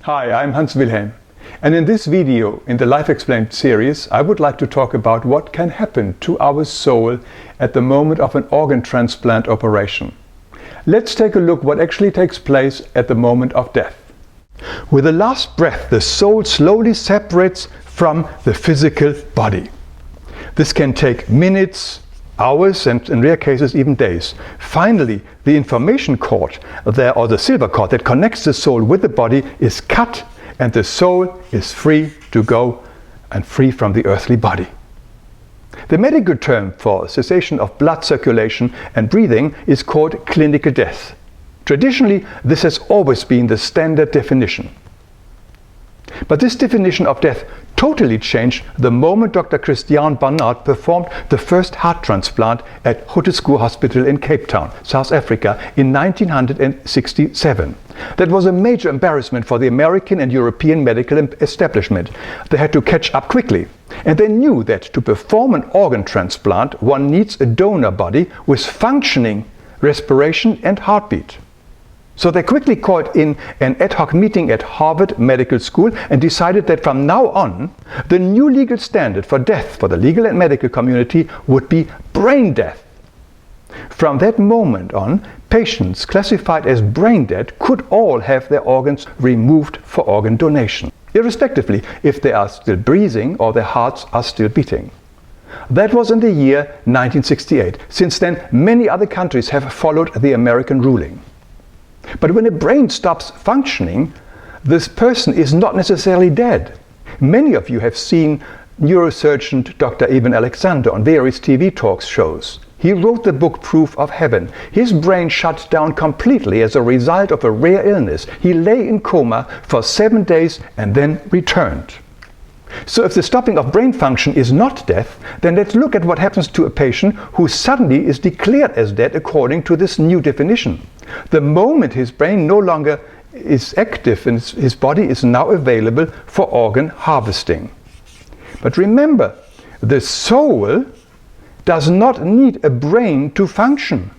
Hi, I'm Wilhelm, and in this video in the Life Explained series I would like to talk about what can happen to our soul at the moment of an organ transplant operation. Let's take a look what actually takes place at the moment of death. With the last breath, the soul slowly separates from the physical body. This can take minutes, hours, and in rare cases even days. Finally, the information cord or the silver cord that connects the soul with the body is cut, and the soul is free to go and free from the earthly body. The medical term for cessation of blood circulation and breathing is called clinical death. Traditionally, this has always been the standard definition. But this definition of death totally changed the moment Dr. Christiaan Barnard performed the first heart transplant at Groote Hospital in Cape Town, South Africa in 1967. That was a major embarrassment for the American and European medical establishment. They had to catch up quickly, and they knew that to perform an organ transplant one needs a donor body with functioning respiration and heartbeat. So they quickly called in an ad hoc meeting at Harvard Medical School and decided that from now on, the new legal standard for death for the legal and medical community would be brain death. From that moment on, patients classified as brain dead could all have their organs removed for organ donation, irrespectively if they are still breathing or their hearts are still beating. That was in the year 1968. Since then, many other countries have followed the American ruling. But when a brain stops functioning, this person is not necessarily dead. Many of you have seen neurosurgeon Dr. Ivan Alexander on various TV talk shows. He wrote the book Proof of Heaven. His brain shut down completely as a result of a rare illness. He lay in coma for 7 days and then returned. So if the stopping of brain function is not death, then let's look at what happens to a patient who suddenly is declared as dead according to this new definition. The moment his brain no longer is active and his body is now available for organ harvesting. But remember, the soul does not need a brain to function.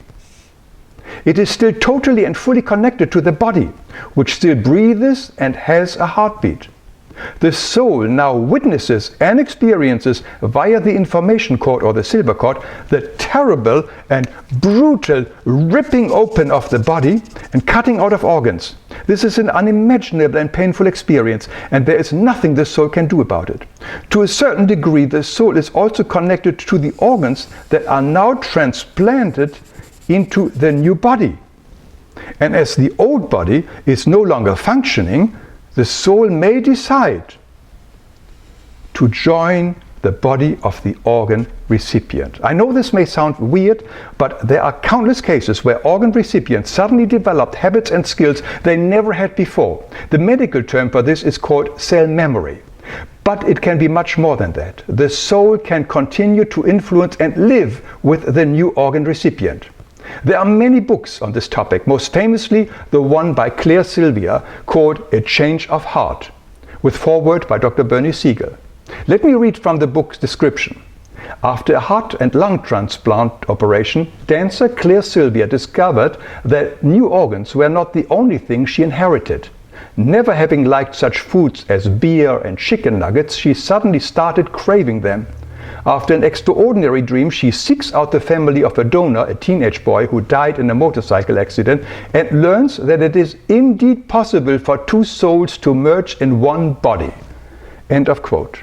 It is still totally and fully connected to the body, which still breathes and has a heartbeat. The soul now witnesses and experiences via the information cord or the silver cord the terrible and brutal ripping open of the body and cutting out of organs. This is an unimaginable and painful experience, and there is nothing the soul can do about it. To a certain degree, the soul is also connected to the organs that are now transplanted into the new body. And as the old body is no longer functioning, the soul may decide to join the body of the organ recipient. I know this may sound weird, but there are countless cases where organ recipients suddenly developed habits and skills they never had before. The medical term for this is called cell memory. But it can be much more than that. The soul can continue to influence and live with the new organ recipient. There are many books on this topic, most famously the one by Claire Sylvia called A Change of Heart, with foreword by Dr. Bernie Siegel. Let me read from the book's description. After a heart and lung transplant operation, dancer Claire Sylvia discovered that new organs were not the only thing she inherited. Never having liked such foods as beer and chicken nuggets, she suddenly started craving them. After an extraordinary dream, she seeks out the family of a donor, a teenage boy who died in a motorcycle accident, and learns that it is indeed possible for two souls to merge in one body. End of quote.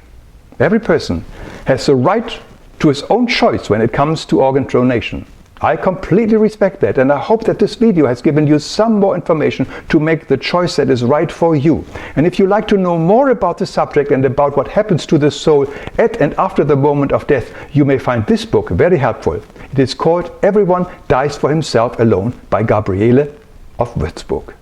Every person has the right to his own choice when it comes to organ donation. I completely respect that, and I hope that this video has given you some more information to make the choice that is right for you. And if you'd like to know more about the subject and about what happens to the soul at and after the moment of death, you may find this book very helpful. It is called Everyone Dies for Himself Alone by Gabriele of Würzburg.